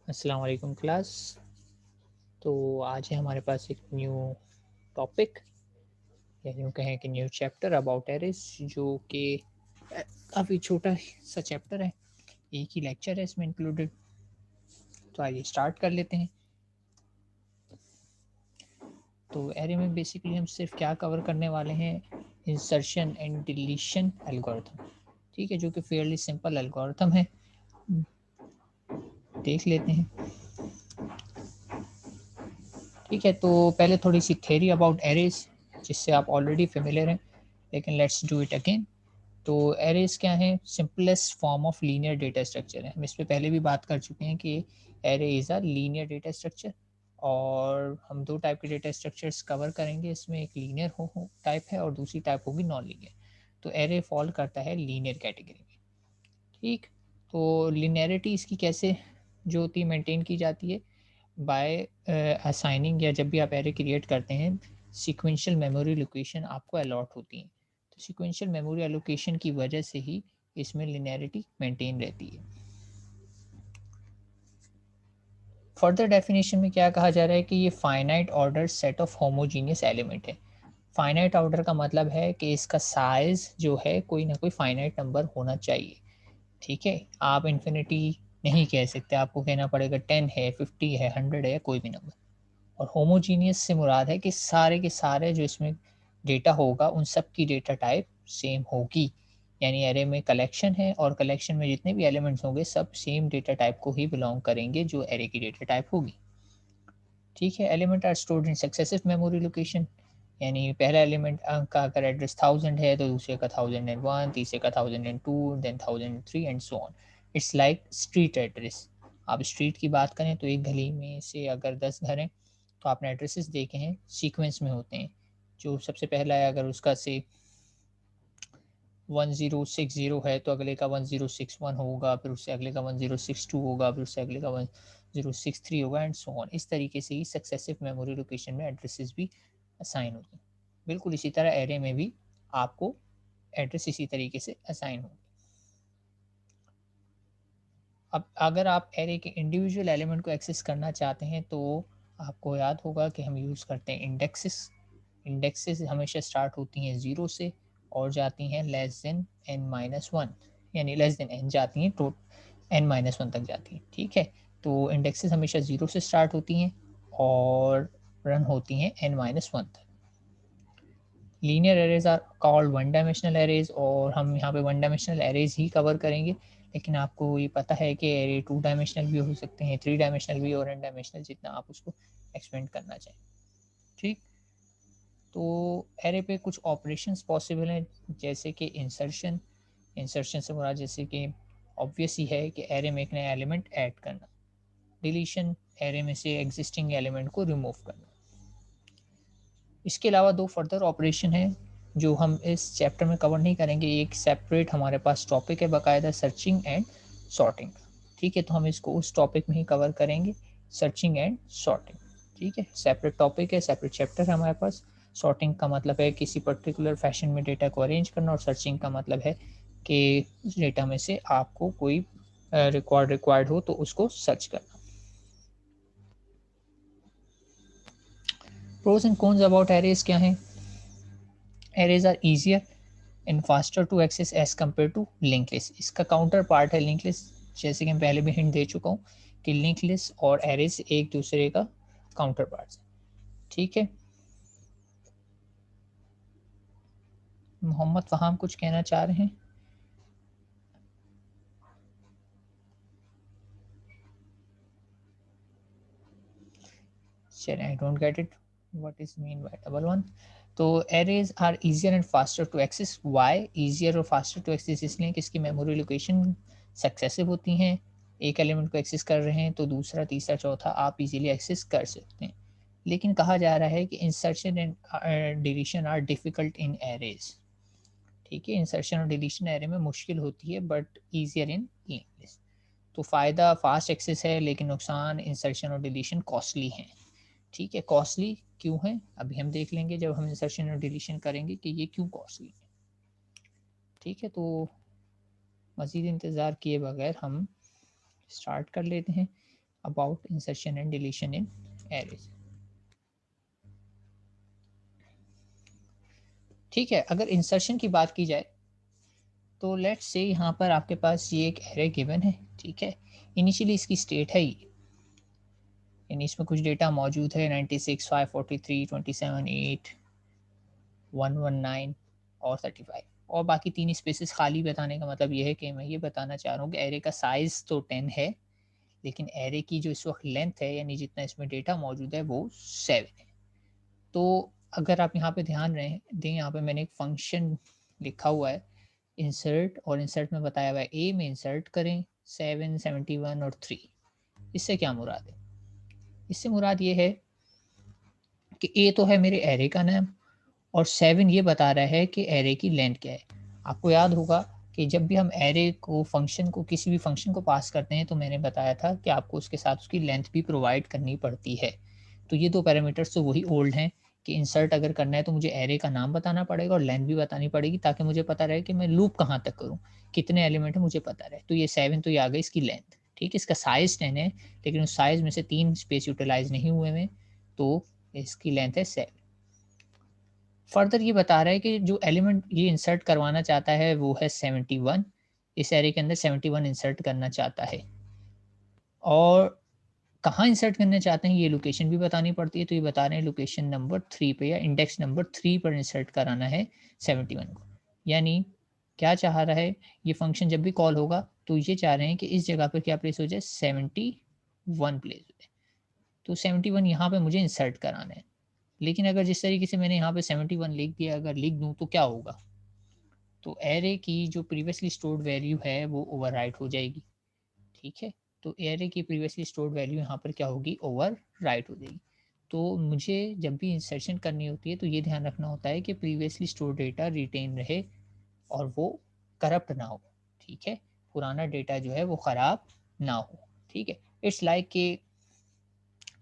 अस्सलाम वालेकुम क्लास। तो आज है हमारे पास एक न्यू टॉपिक या यूँ कहें कि न्यू चैप्टर अबाउट एरेस, जो कि काफ़ी छोटा सा चैप्टर है। एक ही लेक्चर है इसमें इंक्लूडेड। तो आइए स्टार्ट कर लेते हैं। तो एरे में बेसिकली हम सिर्फ क्या कवर करने वाले हैं, इंसर्शन एंड डिलीशन एल्गोरिथम। ठीक है, जो कि फेयरली सिंपल एल्गोरिथम है। देख लेते हैं। ठीक है, तो पहले थोड़ी सी थ्योरी अबाउट एरेज, जिससे आप ऑलरेडी फेमिलियर हैं, लेकिन लेट्स डू इट अगेन। तो एरेज क्या है? Simplest form of linear data structure है। हम इस पे पहले भी बात कर चुके हैं कि array is a linear data structure. और हम दो टाइप के डेटा स्ट्रक्चर्स कवर करेंगे इसमें, एक लीनियर हो टाइप है और दूसरी टाइप होगी नॉन लीनियर। तो एरे फॉल करता है लीनियर कैटेगरी में। ठीक, तो लीनियरिटी इसकी कैसे जो होती है मेंटेन की जाती है, बाय असाइनिंग, या जब भी आप एरे क्रिएट करते हैं सीक्वेंशियल मेमोरी लोकेशन आपको अलॉट होती हैं। तो सीक्वेंशियल मेमोरी एलोकेशन की वजह से ही इसमें लिनियरिटी मेंटेन रहती है। फर्दर डेफिनेशन में क्या कहा जा रहा है कि ये finite order set of homogeneous element है। फाइनाइट ऑर्डर का मतलब है कि इसका साइज जो है कोई ना कोई फाइनाइट नंबर होना चाहिए। ठीक है, आप इन्फिनिटी नहीं कह सकते, आपको कहना पड़ेगा 10 है, 50 है, 100 है, कोई भी नंबर। और होमोजीनियस से मुराद है कि सारे के सारे जो इसमें डेटा होगा उन सब की डेटा टाइप सेम होगी। यानी एरे में कलेक्शन है और कलेक्शन में जितने भी एलिमेंट्स होंगे सब सेम डेटा टाइप को ही बिलोंग करेंगे जो एरे की डेटा टाइप होगी। ठीक है, element are stored in successive memory location. यानी पहला एलिमेंट का अगर एड्रेस 1000 है तो दूसरे का 1001, तीसरे का 1002, then 1003 and so on. It's like street address. आप स्ट्रीट की बात करें तो एक गली में से अगर 10 घर हैं तो आपने एड्रेसेस देखे हैं सीक्वेंस में होते हैं। जो सबसे पहला है अगर उसका से 1060 है तो अगले का 1061 होगा, फिर उससे अगले का 1062 होगा, फिर उससे अगले का 1063 होगा एंड सो ऑन। इस तरीके से ही सक्सेसिव मेमोरी लोकेशन में एड्रेसेस भी असाइन होते हैं। बिल्कुल इसी तरह एरे में भी आपको एड्रेस इसी तरीके से असाइन होंगे। अब अगर आप एरे के इंडिविजुअल एलिमेंट को एक्सेस करना चाहते हैं तो आपको याद होगा कि हम यूज़ करते हैं इंडेक्सेस। इंडेक्सेस हमेशा स्टार्ट होती हैं ज़ीरो से और जाती हैं less than N minus one, यानी लेस देन एन जाती हैं तो एन माइनस वन तक जाती हैं। ठीक है, तो इंडेक्सेस हमेशा ज़ीरो से स्टार्ट होती हैं और रन होती हैं एन माइनस वन तक। Linear arrays are called one dimensional arrays, और हम यहाँ पे वन डायमेंशनल एरेज ही कवर करेंगे। लेकिन आपको ये पता है कि एरे टू डायमेंशनल भी हो सकते हैं, थ्री डायमेंशनल भी और एन डायमेंशनल, जितना आप उसको एक्सपेंड करना चाहें। ठीक, तो एरे पे कुछ ऑपरेशंस पॉसिबल हैं, जैसे कि इंसर्शन। इंसर्शन से मुराद जैसे कि ऑब्वियस ही है कि एरे में एक नया एलिमेंट ऐड करना। डिलीशन, एरे में से एग्जिस्टिंग एलिमेंट को रिमूव करना। इसके अलावा दो फर्दर ऑपरेशन हैं जो हम इस चैप्टर में कवर नहीं करेंगे। एक सेपरेट हमारे पास टॉपिक है बाकायदा, सर्चिंग एंड सॉर्टिंग। ठीक है, तो हम इसको उस टॉपिक में ही कवर करेंगे, सर्चिंग एंड सॉर्टिंग। ठीक है, सेपरेट टॉपिक है, सेपरेट चैप्टर है हमारे पास। सॉर्टिंग का मतलब है किसी पर्टिकुलर फैशन में डेटा को अरेंज करना, और सर्चिंग का मतलब है कि उस डेटा में से आपको कोई रिक्वायर्ड हो तो उसको सर्च करना। Pros and cons about arrays क्या हैं? Arrays are easier and faster to access as compare to link list. इसका काउंटर पार्ट है लिंक लिस्ट। जैसे कि मैं पहले भी हिंट दे चुका हूँ कि लिंक लिस्ट और एरेज एक दूसरे का काउंटर पार्ट है। ठीक है, मोहम्मद फहाम कुछ कहना चाह रहे हैं? चलिए, I don't get it, what is mean by double one. तो arrays are easier and faster to access. Why easier और फास्टर टू एक्सेस? इसलिए कि इसकी मेमोरी लोकेशन सक्सेसिव होती हैं। एक एलिमेंट को एक्सेस कर रहे हैं तो दूसरा, तीसरा, चौथा आप इजीली एक्सेस कर सकते हैं। लेकिन कहा जा रहा है कि insertion and deletion are difficult in arrays. ठीक है, इंसर्शन और डिलीशन एरे में मुश्किल होती है but easier in link list. तो फ़ायदा फास्ट एक्सेस है, लेकिन नुकसान इंसर्शन और डिलीशन कॉस्टली हैं। ठीक है, कॉस्टली क्यों है अभी हम देख लेंगे जब हम इंसर्शन और डिलीशन करेंगे कि ये क्यों कॉस्टली है। ठीक है, तो मज़ीद इंतज़ार किए बगैर हम स्टार्ट कर लेते हैं। About insertion and deletion in arrays. ठीक है, अगर इंसर्शन की बात की जाए तो लेट्स से यहाँ पर आपके पास ये एक एरे गिवन है, ठीक है। इनिशियली इसकी स्टेट है ये, यानी इसमें कुछ डेटा मौजूद है 96, 543, 27, 8, 119 और 35, और बाकी 3 स्पेसेस खाली। बताने का मतलब ये है कि मैं ये बताना चाह रहा हूँ कि एरे का साइज़ तो 10 है, लेकिन एरे की जो इस वक्त लेंथ है, यानी जितना इसमें डेटा मौजूद है, वो 7 है। तो अगर आप यहाँ पे ध्यान रहे दें, यहाँ पे मैंने एक फंक्शन लिखा हुआ है इंसर्ट, और इंसर्ट में बताया हुआ है ए में इंसर्ट करें 7, 71 और 3। इससे क्या मुराद है? इससे मुराद ये है कि ए तो है मेरे एरे का नाम, और 7 ये बता रहा है कि एरे की लेंथ क्या है। आपको याद होगा कि जब भी हम एरे को फंक्शन को किसी भी फंक्शन को पास करते हैं, तो मैंने बताया था कि आपको उसके साथ उसकी लेंथ भी प्रोवाइड करनी पड़ती है। तो ये दो पैरामीटर्स तो वही ओल्ड हैं कि इंसर्ट अगर करना है तो मुझे एरे का नाम बताना पड़ेगा और लेंथ भी बतानी पड़ेगी, ताकि मुझे पता रहे कि मैं लूप कहाँ तक करूँ, कितने एलिमेंट है मुझे पता रहे। तो ये 7 तो ये आ गई इसकी लेंथ, ठीक है। इसका साइज़ 10 है, लेकिन उस साइज़ में से 3 स्पेस यूटिलाइज़ नहीं हुए हैं, तो इसकी लेंथ है 7। फर्दर ये बता रहा है कि जो एलिमेंट ये इंसर्ट करवाना चाहता है वो है 71। इस एरे के अंदर 71 इंसर्ट करना चाहता है, और कहाँ इंसर्ट करना चाहते हैं ये लोकेशन भी बतानी पड़ती है। तो ये बता रहे हैं लोकेशन नंबर 3 पे, या इंडेक्स नंबर 3 पर इंसर्ट कराना है 71 को। यानी क्या चाह रहा है, ये फंक्शन जब भी कॉल होगा तो ये चाह रहे हैं कि इस जगह पर क्या प्लेस हो जाए, 71 प्लेस हो जाए। तो 71 यहाँ पे मुझे इंसर्ट कराना है। लेकिन अगर जिस तरीके से मैंने यहाँ पे 71 लिख दिया, अगर लिख दूँ तो क्या होगा? तो एरे की जो प्रीवियसली स्टोर्ड वैल्यू है वो ओवरराइट हो जाएगी, ठीक है। तो एरे की प्रीवियसली स्टोर्ड वैल्यू यहाँ पर क्या होगी, ओवरराइट हो जाएगी। तो मुझे जब भी इंसर्शन करनी होती है तो ये ध्यान रखना होता है कि प्रीवियसली स्टोर्ड डेटा रिटेन रहे और वो करप्ट ना हो, ठीक है। पुराना डेटा जो है वो ख़राब ना हो, ठीक है। इट्स लाइक कि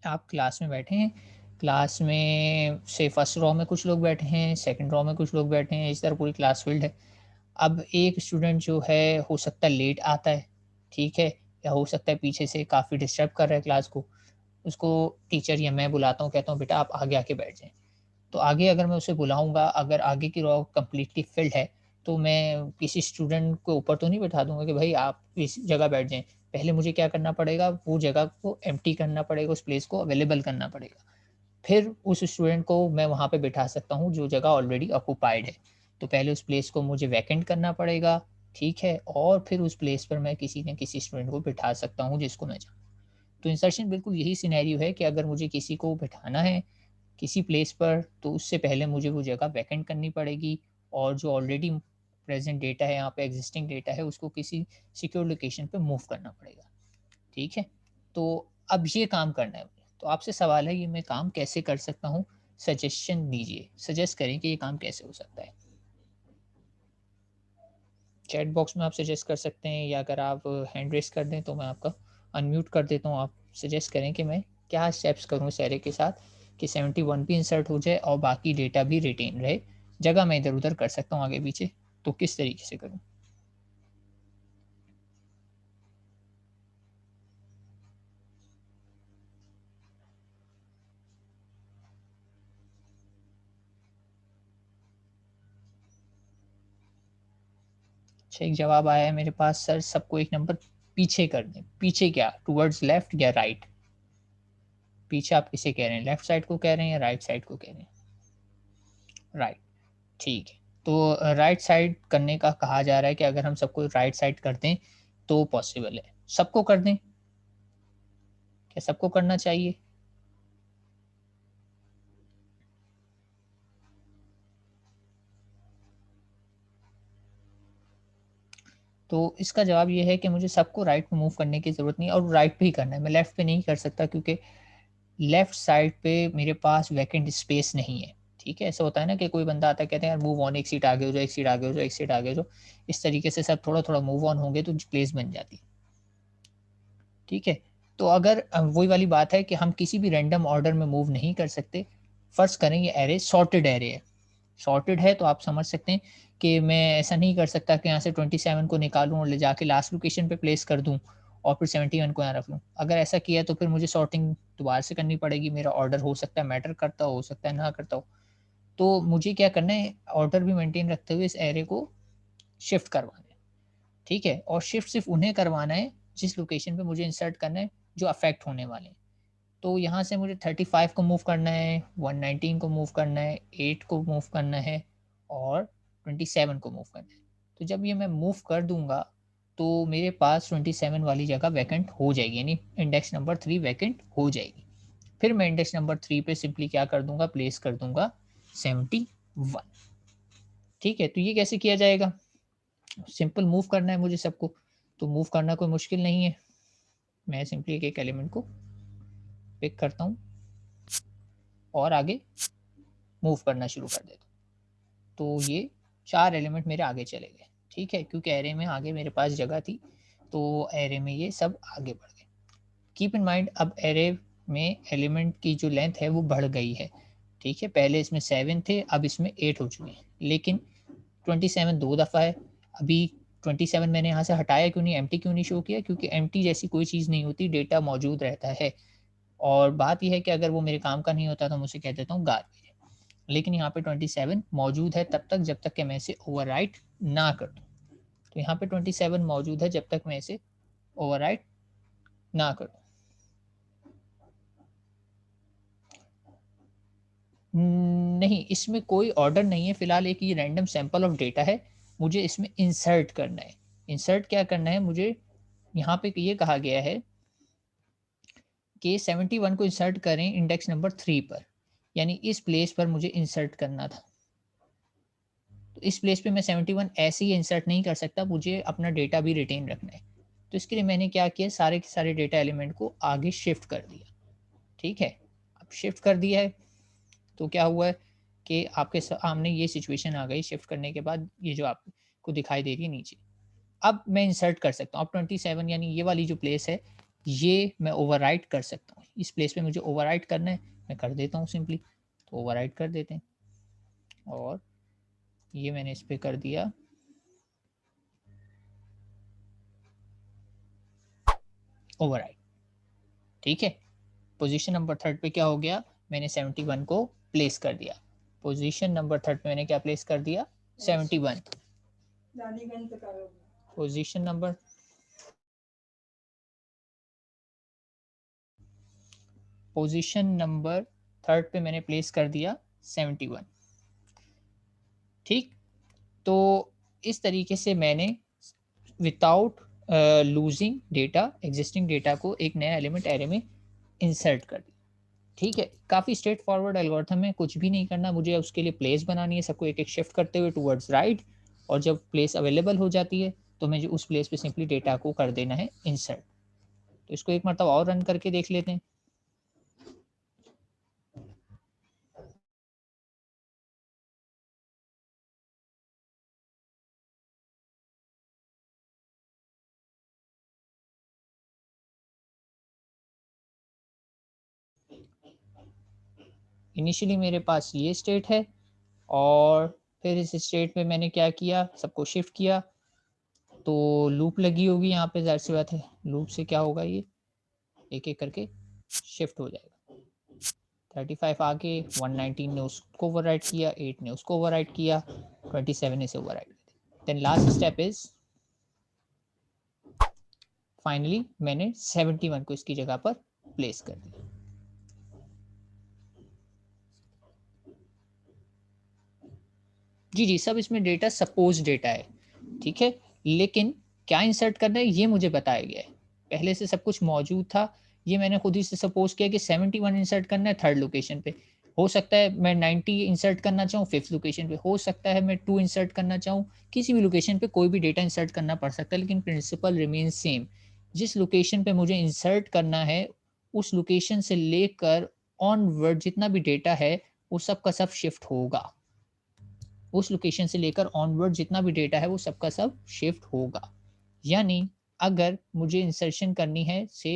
आप क्लास में बैठे हैं, क्लास में से फर्स्ट रो में कुछ लोग बैठे हैं, सेकंड रो में कुछ लोग बैठे हैं, इस तरह पूरी क्लास फील्ड है। अब एक स्टूडेंट जो है हो सकता है लेट आता है, ठीक है, या हो सकता है पीछे से काफ़ी डिस्टर्ब कर रहा है क्लास को। उसको टीचर या मैं बुलाता हूँ, कहता हूँ बेटा आप आगे आके बैठ जाएँ। तो आगे अगर मैं उसे बुलाऊँगा, अगर आगे की रो कंप्लीटली फिल्ड है, तो मैं किसी स्टूडेंट को ऊपर तो नहीं बैठा दूँगा कि भाई आप इस जगह बैठ जाएँ। पहले मुझे क्या करना पड़ेगा, वो जगह को एम्प्टी करना पड़ेगा, उस प्लेस को अवेलेबल करना पड़ेगा। फिर उस स्टूडेंट को मैं वहाँ पे बिठा सकता हूँ जो जगह ऑलरेडी ऑक्युपाइड है। तो पहले उस प्लेस को मुझे वैकेंट करना पड़ेगा, ठीक है? और फिर उस प्लेस पर मैं किसी न किसी स्टूडेंट को बिठा सकता हूँ जिसको मैं चाहूँ। तो इंसर्शन बिल्कुल यही सिनेरियो है कि अगर मुझे किसी को बिठाना है किसी प्लेस पर, तो उससे पहले मुझे वो जगह वैकेंट करनी पड़ेगी, और जो ऑलरेडी प्रेज़ेंट डेटा है, यहाँ पे एक्जिस्टिंग डेटा है, उसको किसी सिक्योर लोकेशन पे मूव करना पड़ेगा, ठीक है? तो अब ये काम करना है मुझे। तो आपसे सवाल है ये मैं काम कैसे कर सकता हूँ? सजेशन दीजिए, सजेस्ट करें कि ये काम कैसे हो सकता है? चैट बॉक्स में आप सजेस्ट कर सकते हैं, या अगर आप हैंड रेज़ कर दें तो मैं आपका अनम्यूट कर देता हूँ। आप सजेस्ट करें कि मैं क्या स्टेप्स करूँ इस एरे के साथ कि 71 भी इंसर्ट हो जाए और बाकी डेटा भी रिटेन रहे। जगह मैं इधर-उधर कर सकता हूँ आगे-पीछे, तो किस तरीके से करूँ? अच्छा, एक जवाब आया है मेरे पास, सर सबको एक नंबर पीछे कर दें। पीछे क्या? टुवर्ड्स लेफ्ट या राइट? पीछे आप किसे कह रहे हैं? लेफ्ट साइड को कह रहे हैं या राइट साइड को कह रहे हैं? राइट, ठीक है। तो राइट साइड करने का कहा जा रहा है कि अगर हम सबको राइट साइड कर दें, तो पॉसिबल है। सबको कर दें? क्या सबको करना चाहिए? तो इसका जवाब ये है कि मुझे सबको राइट पे मूव करने की ज़रूरत नहीं है, और राइट पे ही करना है। मैं लेफ्ट पे नहीं कर सकता, क्योंकि लेफ्ट साइड पे मेरे पास वैकेंट स्पेस नहीं है, ठीक है? ऐसा होता है ना कि कोई बंदा आता है, कहते हैं यार मूव ऑन, एक सीट आगे हो जाओ, एक सीट आगे हो जाओ, एक सीट आगे हो जाओ। इस तरीके से सब थोड़ा-थोड़ा मूव ऑन होंगे तो प्लेस बन जाती है, ठीक है? तो अगर वही वाली बात है कि हम किसी भी रैंडम ऑर्डर में मूव नहीं कर सकते। फ़र्ज़ करें ये एरे सॉर्टेड एरे है। सॉर्टेड है तो आप समझ सकते हैं कि मैं ऐसा नहीं कर सकता कि यहाँ से 27 को निकालूँ और ले जाके लास्ट लोकेशन पे प्लेस कर दूँ, और फिर 71 को यहाँ रख लूँ। अगर ऐसा किया तो फिर मुझे सॉर्टिंग दोबारा से करनी पड़ेगी, मेरा ऑर्डर हो सकता है मैटर करता हो सकता है ना करता हो। तो मुझे क्या करना है, ऑर्डर भी मेंटेन रखते हुए इस एरे को शिफ्ट करवाना है, ठीक है? और शिफ्ट सिर्फ़ उन्हें करवाना है जिस लोकेशन पे मुझे इंसर्ट करना है, जो अफ़ेक्ट होने वाले हैं। तो यहाँ से मुझे 35 को मूव करना है, 119 को मूव करना है, 8 को मूव करना है और 27 को मूव करना है। तो जब ये मैं मूव कर दूँगा, तो मेरे पास 27 वाली जगह वैकेंट हो जाएगी, यानी इंडेक्स नंबर 3 वैकेंट हो जाएगी। फिर मैं इंडेक्स नंबर 3 पे सिंपली क्या कर दूँगा, प्लेस कर दूँगा 71, ठीक है? तो ये कैसे किया जाएगा? सिंपल मूव करना है मुझे सबको, तो मूव करना कोई मुश्किल नहीं है। मैं सिंपली एक-एक एलिमेंट को पिक करता हूँ और आगे मूव करना शुरू कर देता हूँ। तो ये 4 एलिमेंट मेरे आगे चले गए, ठीक है? क्योंकि एरे में आगे मेरे पास जगह थी, तो एरे में ये सब आगे बढ़ गए। कीप इन माइंड अब एरे में एलिमेंट की जो लेंथ है वो बढ़ गई है, ठीक है? पहले इसमें 7 थे, अब इसमें 8 हो चुके हैं। लेकिन 27 2 दफ़ा है, अभी 27 मैंने यहाँ से हटाया क्यों नहीं, एम्प्टी क्यों नहीं शो किया? क्योंकि एम्प्टी जैसी कोई चीज़ नहीं होती, डेटा मौजूद रहता है। और बात ये है कि अगर वो मेरे काम का नहीं होता तो मैं उसे कह देता हूँ गार्बेज। लेकिन यहाँ पे 27 मौजूद है तब तक जब तक कि मैं इसे ओवरराइट ना कर दूँ। तो यहाँ पे 27 मौजूद है जब तक मैं इसे ओवरराइट ना कर दूँ। नहीं, इसमें कोई ऑर्डर नहीं है, फिलहाल एक ये रैंडम सैंपल ऑफ डेटा है, मुझे इसमें इंसर्ट करना है। इंसर्ट क्या करना है मुझे, यहाँ पे ये कहा गया है कि 71 को इंसर्ट करें इंडेक्स नंबर 3 पर, यानी इस प्लेस पर मुझे इंसर्ट करना था। तो इस प्लेस पे मैं 71 ऐसे ही इंसर्ट नहीं कर सकता, मुझे अपना डेटा भी रिटेन रखना है। तो इसके लिए मैंने क्या किया, सारे के सारे डेटा एलिमेंट को आगे शिफ्ट कर दिया, ठीक है? अब शिफ्ट कर दिया है, तो क्या हुआ है कि आपके सामने ये सिचुएशन आ गई शिफ्ट करने के बाद, ये जो आपको दिखाई दे रही है नीचे। अब मैं इंसर्ट कर सकता हूँ, अब 27 यानी ये वाली जो प्लेस है, ये मैं ओवरराइट कर सकता हूँ। इस प्लेस पे मुझे ओवरराइट करना है, मैं कर देता हूँ सिंपली। तो ओवरराइट कर देते हैं और ये मैंने इस पे कर दिया ओवरराइट, ठीक है? पोजीशन नंबर 3 पे क्या हो गया, मैंने 71 को प्लेस कर दिया। पोजीशन नंबर 3 पे मैंने क्या प्लेस कर दिया, 71। पोजीशन नंबर पोजीशन नंबर 3 पे मैंने प्लेस कर दिया 71, ठीक? तो इस तरीके से मैंने without losing data, existing data को एक नया एलिमेंट एरे में इंसर्ट कर दिया, ठीक है? काफ़ी स्ट्रेट फॉरवर्ड एल्गोरिथम है, कुछ भी नहीं करना मुझे, उसके लिए प्लेस बनानी है, सबको एक-एक शिफ्ट करते हुए टुवर्ड्स राइट, और जब प्लेस अवेलेबल हो जाती है, तो मुझे उस प्लेस पे सिंपली डेटा को कर देना है इंसर्ट। तो इसको एक मरतबा और रन करके देख लेते हैं। इनिशियली मेरे पास ये स्टेट है और फिर इस स्टेट में मैंने क्या किया, सबको शिफ्ट किया, तो लूप लगी होगी यहाँ पे, ज़ाहिर सी बात है, लूप से क्या होगा, ये एक-एक करके शिफ्ट हो जाएगा। 35 आगे, 119 ने उसको ओवरराइट किया, 8 ने उसको ओवरराइट किया, 27 इसे ओवरराइट कर दिया। Then last step is finally मैंने 71 को इसकी जगह पर प्लेस कर दिया। जी, जी, सब इसमें डेटा सपोज़ डेटा है, ठीक है? लेकिन क्या इंसर्ट करना है ये मुझे बताया गया है। पहले से सब कुछ मौजूद था, ये मैंने खुद ही से सपोज़ किया कि 71 इंसर्ट करना है 3rd लोकेशन पे। हो सकता है मैं 90 इंसर्ट करना चाहूँ 5th लोकेशन पे, हो सकता है मैं 2 इंसर्ट करना चाहूँ, किसी भी लोकेशन पे कोई भी डेटा इंसर्ट करना पड़ सकता है, लेकिन प्रिंसिपल रिमेन्स सेम। जिस लोकेशन पे मुझे इंसर्ट करना है, उस लोकेशन से लेकर ऑनवर्ड जितना भी डेटा है, वो सब का सब शिफ्ट होगा। उस लोकेशन से लेकर ऑनवर्ड जितना भी डेटा है वो सबका सब शिफ्ट होगा। यानी अगर मुझे इंसर्शन करनी है से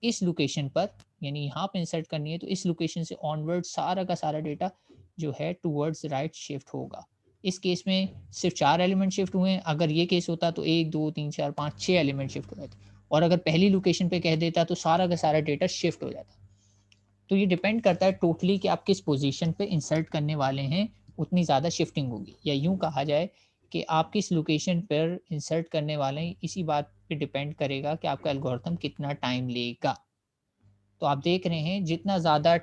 इस लोकेशन पर, यानी यहाँ पे इंसर्ट करनी है, तो इस लोकेशन से ऑनवर्ड सारा का सारा डेटा जो है टुवर्ड्स राइट शिफ्ट होगा। इस केस में सिर्फ 4 एलिमेंट शिफ्ट हुए हैं, अगर ये केस होता तो 1 2 3 4 5 6 एलिमेंट शिफ्ट हो जाते। और अगर पहली लोकेशन पे कह देता तो सारा का सारा डेटा शिफ्ट हो जाता। तो ये डिपेंड करता है टोटली कि आप किस पोजीशन पे इंसर्ट करने वाले हैं, उतनी ज़्यादा शिफ्टिंग होगी। या यूँ कहा जाए कि आप किस लोकेशन पर इंसर्ट करने वाले हैं, इसी बात पे डिपेंड करेगा कि आपका एल्गोरिथम कितना टाइम लेगा। तो आप देख रहे हैं जितना ज़्यादा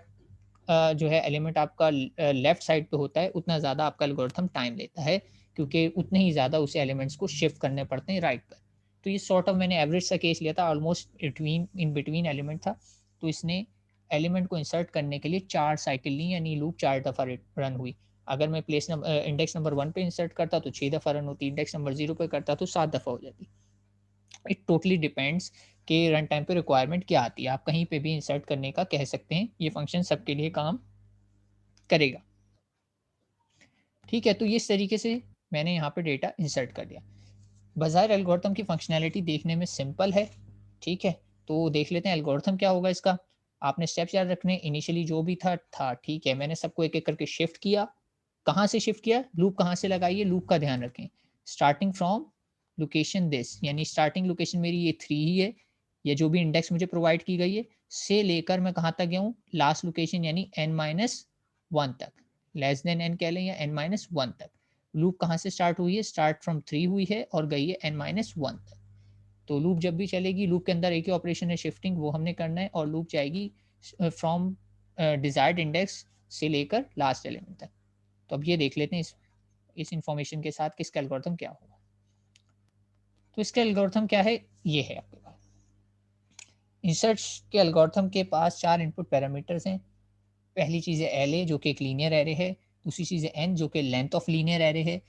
जो है एलिमेंट आपका लेफ्ट साइड पे होता है, उतना ज़्यादा आपका एल्गोरिथम टाइम लेता है, क्योंकि उतने ही ज़्यादा उसे एलिमेंट्स को शिफ्ट करने पड़ते हैं राइट पर। तो ये सॉर्ट ऑफ मैंने एवरेज सा केस लिया था, almost between in between element था। तो इसने एलिमेंट को इंसर्ट करने के लिए 4 साइकिल ली, यानी लूप 4 दफ़ा रन हुई। अगर मैं इंडेक्स नंबर 1 पे इंसर्ट करता तो 6 दफ़ा रन होती, इंडेक्स नंबर 0 पे करता तो 7 दफ़ा हो जाती। इट टोटली डिपेंड्स कि रन टाइम पे रिक्वायरमेंट क्या आती है। आप कहीं पे भी इंसर्ट करने का कह सकते हैं, ये फंक्शन सबके लिए काम करेगा। ठीक है, तो इस तरीके से मैंने यहाँ पे डेटा इंसर्ट कर दिया। बज़ाहिर एल्गोरिथम की फंक्शनैलिटी देखने में सिंपल है, ठीक है? तो देख लेते हैं एल्गोरिथम क्या होगा इसका। आपने स्टेप्स याद रखने, इनिशियली जो भी था, ठीक है। मैंने सबको एक-एक करके शिफ्ट किया। कहाँ से शिफ्ट किया? लूप कहाँ से लगाई है, लूप का ध्यान रखें। स्टार्टिंग फ्रॉम लोकेशन दिस, यानी स्टार्टिंग लोकेशन मेरी ये 3 ही है, ये जो भी इंडेक्स मुझे प्रोवाइड की गई है, से लेकर मैं कहाँ तक गया हूँ? लास्ट लोकेशन यानी n-1 तक। लेस देन n कह लें या n-1 तक। लूप कहाँ से स्टार्ट हुई है? स्टार्ट फ्रॉम 3 हुई है और गई है n-1 तक। तो लूप जब भी चलेगी, लूप के अंदर एक ही ऑपरेशन है शिफ्टिंग, वो हमने करना है, और लूप जाएगी फ्रॉम डिजायर्ड इंडेक्स से लेकर लास्ट एलिमेंट तक। तो अब ये देख लेते हैं इस इंफॉर्मेशन के साथ कि इसका एल्गोरिथम क्या होगा। तो इसका एल्गोरिथम क्या है? ये है आपके पास। इंसर्ट के एल्गोरिथम के पास 4 इनपुट पैरामीटर्स हैं। पहली चीज़ है एल ए, जो कि एक लीनियर एरे है। दूसरी चीज़ है एन, जो कि लेंथ ऑफ लीनियर एरे है।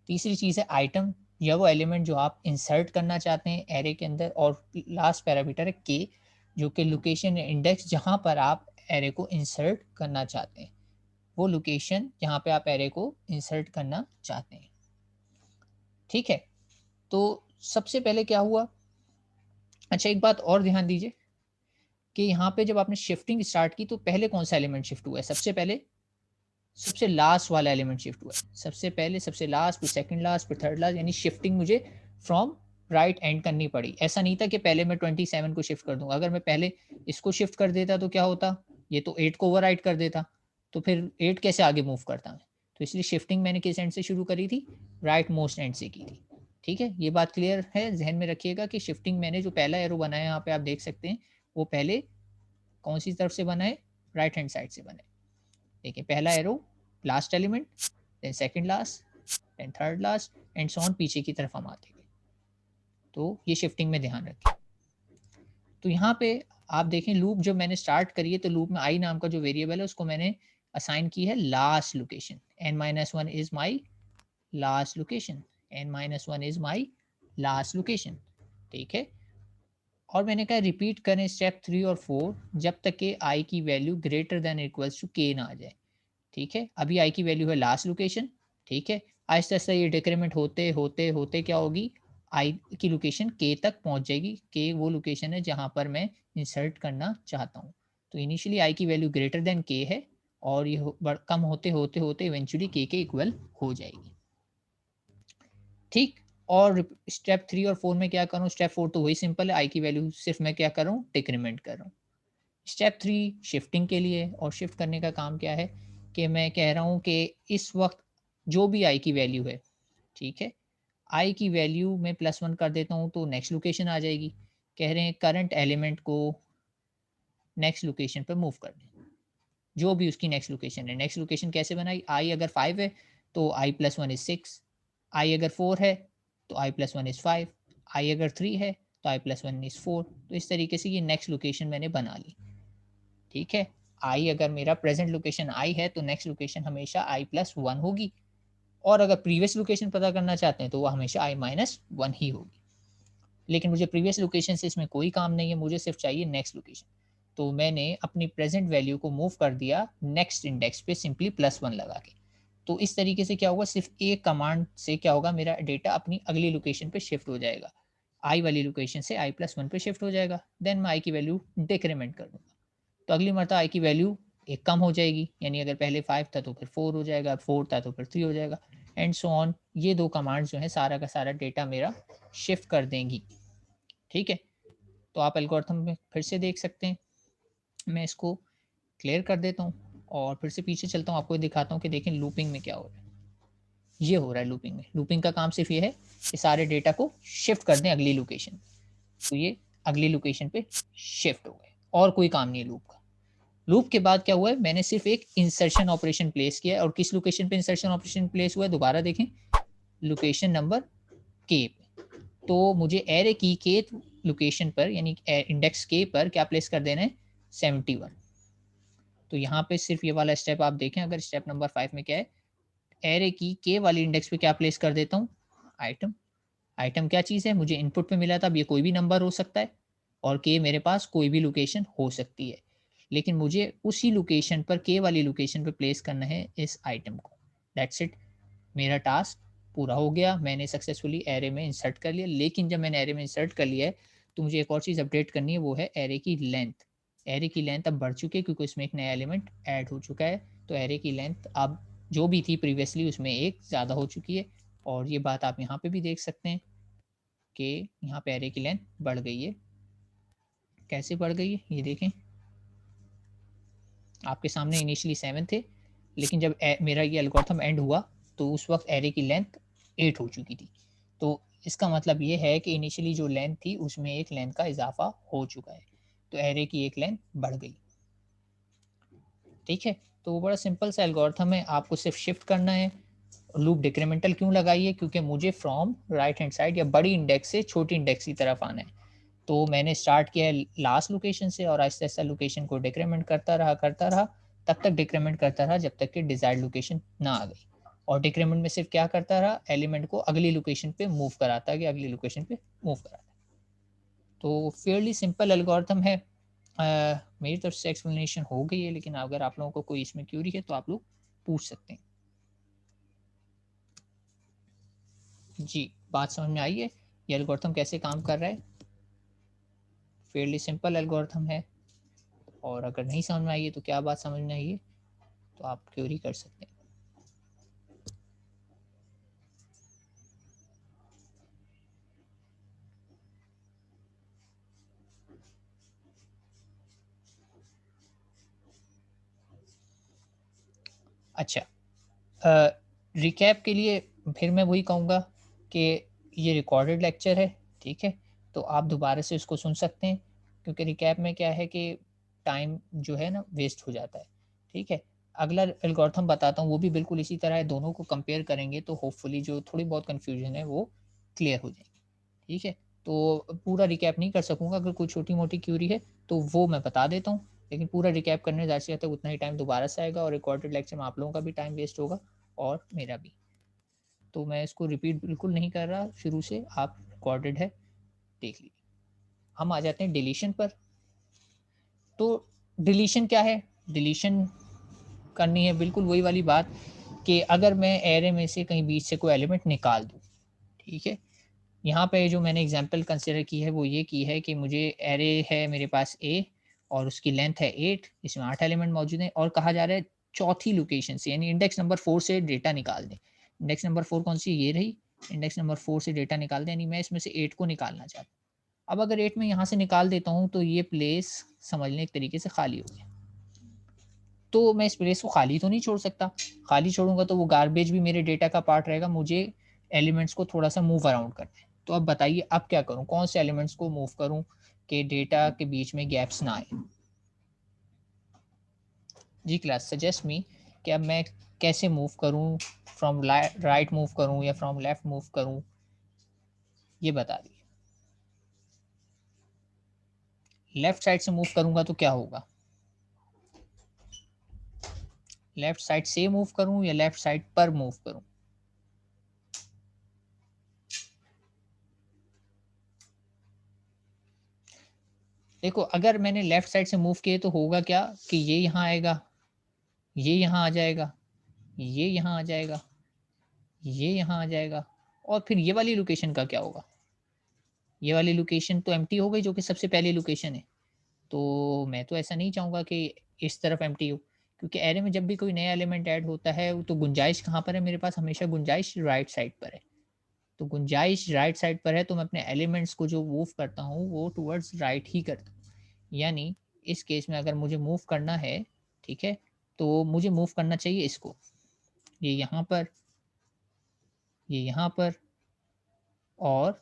तीसरी चीज़ है आइटम, या वो एलिमेंट जो आप इंसर्ट करना चाहते हैं एरे के अंदर। और लास्ट पैरामीटर है के, जो कि लोकेशन इंडेक्स जहाँ पर आप एरे को इंसर्ट करना चाहते हैं, वो लोकेशन जहाँ पे आप एरे को इंसर्ट करना चाहते हैं। ठीक है, तो सबसे पहले क्या हुआ? अच्छा, एक बात और ध्यान दीजिए कि यहाँ पे जब आपने शिफ्टिंग स्टार्ट की तो पहले कौन सा एलिमेंट शिफ्ट हुआ है? सबसे पहले सबसे लास्ट वाला एलिमेंट शिफ्ट हुआ है। सबसे पहले सबसे लास्ट, फिर सेकंड लास्ट, फिर थर्ड लास्ट, यानी शिफ्टिंग मुझे फ्रॉम राइट एंड करनी पड़ी। ऐसा नहीं था कि पहले मैं 27 को शिफ्ट कर दूंगा। अगर मैं पहले इसको शिफ्ट कर देता तो क्या होता? ये तो 8 को ओवरराइट कर देता, तो फिर 8 कैसे आगे मूव करता मैं? तो इसलिए शिफ्टिंग मैंने किस एंड से शुरू करी थी? राइट मोस्ट एंड से की थी। ठीक है, ये बात क्लियर है? जहन में रखिएगा कि शिफ्टिंग मैंने जो पहला एरो बनाया, यहाँ पे आप देख सकते हैं, वो पहले कौन सी तरफ से बना है? राइट हैंड साइड से बना है। देखिए, पहला arrow last element, then second last, then third last, and so on, पीछे की तरफ हम आते गए। तो ये शिफ्टिंग में ध्यान रखें। तो यहाँ पे आप देखें, लूप जब मैंने स्टार्ट करी है तो लूप में आई नाम का जो वेरिएबल है उसको मैंने असाइन की है last location. n-1 is my last location, n-1 is my last location. ठीक है, और मैंने कहा रिपीट करें स्टेप 3 और 4 जब तक कि आई की value greater than equals to K ना आ जाए। ठीक है, अभी आई की वैल्यू है लास्ट लोकेशन। ठीक है, आहिस्ता आहिस्ता ये डिक्रीमेंट होते होते होते क्या होगी? आई की लोकेशन के तक पहुंच जाएगी। के वो लोकेशन है जहां पर मैं इंसर्ट करना चाहता हूँ। तो इनिशियली आई की वैल्यू ग्रेटर देन के है, और ये कम होते होते होते इवेंचुअली के इक्वल हो जाएगी। ठीक, और स्टेप 3 और 4 में क्या करूँ? स्टेप 4 तो वही सिंपल है, आई की वैल्यू सिर्फ मैं क्या कर रहा हूँ? डिक्रीमेंट कर रहा हूँ। स्टेप 3 शिफ्टिंग के लिए, और शिफ्ट करने का काम क्या है कि मैं कह रहा हूँ कि इस वक्त जो भी आई की वैल्यू है, ठीक है, आई की वैल्यू में +1 कर देता हूँ तो नेक्स्ट लोकेशन आ जाएगी। कह रहे हैं करंट एलिमेंट को नेक्स्ट लोकेशन पर मूव कर दें, जो भी उसकी नेक्स्ट लोकेशन है। नेक्स्ट लोकेशन कैसे बनाई? आई अगर 5 है तो i+1 इज 6, आई अगर 4 है तो i+1 इज 5, आई अगर 3 है तो i+1 इज 4। तो इस तरीके से ये नेक्स्ट लोकेशन मैंने बना ली। ठीक है, आई अगर मेरा प्रेजेंट लोकेशन आई है तो नेक्स्ट लोकेशन हमेशा i+1 होगी, और अगर प्रीवियस लोकेशन पता करना चाहते हैं तो वो हमेशा i-1 ही होगी। लेकिन मुझे प्रीवियस लोकेशन से इसमें कोई काम नहीं है, मुझे सिर्फ चाहिए नेक्स्ट लोकेशन। तो मैंने अपनी प्रेजेंट वैल्यू को मूव कर दिया नेक्स्ट इंडेक्स पे सिंपली +1 लगा के। तो इस तरीके से क्या होगा? सिर्फ एक कमांड से क्या होगा? मेरा डेटा अपनी अगली लोकेशन पे शिफ्ट हो जाएगा। आई वाली लोकेशन से i+1 पे शिफ्ट हो जाएगा। देन मैं आई की वैल्यू डिक्रीमेंट कर दूंगा। तो अगली मर्तबा आई की वैल्यू एक कम हो जाएगी, यानी अगर पहले 5 था तो फिर 4 हो जाएगा, 4 था तो फिर 3 हो जाएगा, एंड सो ऑन। ये दो कमांड्स जो है सारा का सारा डेटा मेरा शिफ्ट कर देंगी। ठीक है, तो आप एल्गोरिथम में फिर से देख सकते हैं। मैं इसको क्लियर कर देता हूँ और फिर से पीछे चलता हूँ, आपको दिखाता हूँ कि देखें लूपिंग में क्या हो रहा है। ये हो रहा है लूपिंग में। लूपिंग का काम सिर्फ ये है कि सारे डेटा को शिफ्ट कर दें अगली लोकेशन। तो ये अगली लोकेशन पे शिफ्ट हो गए और कोई काम नहीं है लूप का। लूप के बाद क्या हुआ है, मैंने सिर्फ एक इंसर्शन ऑपरेशन प्लेस किया है और किस लोकेशन पे इंसर्शन ऑपरेशन प्लेस हुआ है दोबारा देखें, लोकेशन नंबर के पे। तो मुझे एरे की के लोकेशन पर यानी इंडेक्स के पर क्या प्लेस कर देना है, 71। तो यहाँ पे सिर्फ ये वाला स्टेप आप देखें, अगर स्टेप नंबर 5 में क्या है, एरे की के वाली इंडेक्स पे क्या प्लेस कर देता हूँ, आइटम। आइटम क्या चीज़ है, मुझे इनपुट में मिला था, अब ये कोई भी नंबर हो सकता है और के मेरे पास कोई भी लोकेशन हो सकती है, लेकिन मुझे उसी लोकेशन पर के वाली लोकेशन पे प्लेस करना है इस आइटम को। दैट्स इट, मेरा टास्क पूरा हो गया, मैंने सक्सेसफुली एरे में इंसर्ट कर लिया। लेकिन जब मैंने एरे में इंसर्ट कर लिया है तो मुझे एक और चीज़ अपडेट करनी है, वो है एरे की लेंथ। एरे की लेंथ अब बढ़ चुकी है क्योंकि उसमें एक नया एलिमेंट ऐड हो चुका है। तो एरे की लेंथ अब जो भी थी प्रीवियसली उसमें एक ज़्यादा हो चुकी है। और ये बात आप यहाँ पे भी देख सकते हैं कि यहाँ पे एरे की लेंथ बढ़ गई है। कैसे बढ़ गई है ये देखें, आपके सामने इनिशियली 7 थे, लेकिन जब मेरा ये एल्गोरिथम एंड हुआ तो उस वक्त एरे की लेंथ 8 हो चुकी थी। तो इसका मतलब ये है कि इनिशियली जो लेंथ थी उसमें एक लेंथ का इजाफा हो चुका है, तो एरे की एक लेंथ बढ़ गई। ठीक है, तो वो बड़ा सिंपल सा एल्गोरिथम है, आपको सिर्फ शिफ्ट करना है। लूप डिक्रीमेंटल क्यों लगाई है, क्योंकि मुझे फ्रॉम राइट हैंड साइड या बड़ी इंडेक्स से छोटी इंडेक्स की तरफ आना है। तो मैंने स्टार्ट किया है लास्ट लोकेशन से और आहिस्ता आहिस्ता लोकेशन को डिक्रीमेंट करता रहा, तब तक डिक्रीमेंट करता रहा जब तक कि डिजायर्ड लोकेशन ना आ गई। और डिक्रीमेंट में सिर्फ क्या करता रहा, एलिमेंट को अगली लोकेशन पे मूव कराता गया, अगली लोकेशन पे मूव कराता। तो फेयरली सिंपल एल्गोरिथम है। मेरी तरफ से एक्सप्लेनेशन हो गई है, लेकिन अगर आप लोगों को कोई इसमें क्यूरी है तो आप लोग पूछ सकते हैं। जी, बात समझ में आई है, ये एल्गोरिथम कैसे काम कर रहा है। फेयरली सिंपल एल्गोरिथम है, और अगर नहीं समझ में आई है तो क्या बात समझ में आई है तो आप क्यूरी कर सकते हैं। अच्छा, रिकैप के लिए फिर मैं वही कहूँगा कि ये रिकॉर्डेड लेक्चर है, ठीक है? तो आप दोबारा से इसको सुन सकते हैं, क्योंकि रिकैप में क्या है कि टाइम जो है ना वेस्ट हो जाता है, ठीक है? अगला एल्गोरिथम बताता हूँ, वो भी बिल्कुल इसी तरह है, दोनों को कंपेयर करेंगे तो होपफुली जो थोड़ी बहुत कन्फ्यूजन है वो क्लियर हो जाएगी, ठीक है? तो पूरा रिकैप नहीं कर सकूँगा, अगर कोई छोटी-मोटी क्यूरी है तो वो मैं बता देता हूँ, लेकिन पूरा रिकैप करने ज़ाहिर-सी बात है उतना ही टाइम दोबारा से आएगा और रिकॉर्डेड लेक्चर में आप लोगों का भी टाइम वेस्ट होगा और मेरा भी। तो मैं इसको रिपीट बिल्कुल नहीं कर रहा शुरू से, आप रिकॉर्डेड है, देख लीजिए। हम आ जाते हैं डिलीशन पर। तो डिलीशन क्या है? डिलीशन करनी है बिल्कुल वही वाली बात कि अगर मैं एरे में से कहीं बीच से कोई एलिमेंट निकाल दूँ, ठीक है? यहाँ पे जो मैंने एग्जांपल कंसिडर की है वो ये की है कि मुझे एरे है मेरे पास ए और उसकी लेंथ है 8, इसमें 8 एलिमेंट मौजूद हैं और कहा जा रहा है चौथी लोकेशन से यानी इंडेक्स नंबर 4 से डेटा निकाल दें। इंडेक्स नंबर 4 कौन-सी ये रही, इंडेक्स नंबर 4 से डेटा निकाल दें यानी मैं इसमें से 8 को निकालना चाहता हूँ। अब अगर 8 मैं यहाँ से निकाल देता हूँ तो ये प्लेस समझ लें एक तरीके से खाली हो गया। तो मैं इस प्लेस को खाली तो नहीं छोड़ सकता, खाली छोड़ूँगा तो वो गार्बेज भी मेरे डेटा का पार्ट रहेगा, मुझे एलिमेंट्स को थोड़ा-सा मूव अराउंड करना है। तो अब बताइए अब क्या करूँ? कौन से एलिमेंट्स को मूव करूँ कि डेटा के बीच में गैप्स ना आए? जी क्लास सजेस्ट मी कि अब मैं कैसे मूव करूँ? फ्रॉम राइट मूव करूँ या फ्रॉम लेफ्ट मूव करूँ? ये बता दीजिए। लेफ्ट साइड से मूव करूँगा तो क्या होगा? लेफ्ट साइड से मूव करूँ या लेफ्ट साइड पर मूव करूँ? देखो, अगर मैंने लेफ्ट साइड से मूव किए तो होगा क्या कि ये यहाँ आएगा, ये यहाँ आ जाएगा, ये यहाँ आ जाएगा, ये यहाँ आ जाएगा और फिर ये वाली लोकेशन का क्या होगा? ये वाली लोकेशन तो एम्प्टी हो गई जो कि सबसे पहली लोकेशन है। तो मैं तो ऐसा नहीं चाहूँगा कि इस तरफ एम्प्टी हो, क्योंकि एरे में जब भी कोई नया एलिमेंट ऐड होता है तो गुंजाइश कहाँ पर है मेरे पास? हमेशा गुंजाइश राइट साइड पर है। तो गुंजाइश राइट साइड पर है, तो मैं अपने एलिमेंट्स को जो मूव करता हूँ वो टुवर्ड्स राइट ही करता हूँ। यानी इस केस में अगर मुझे मूव करना है, ठीक है, तो मुझे मूव करना चाहिए इसको, ये यहाँ पर, ये यहाँ पर और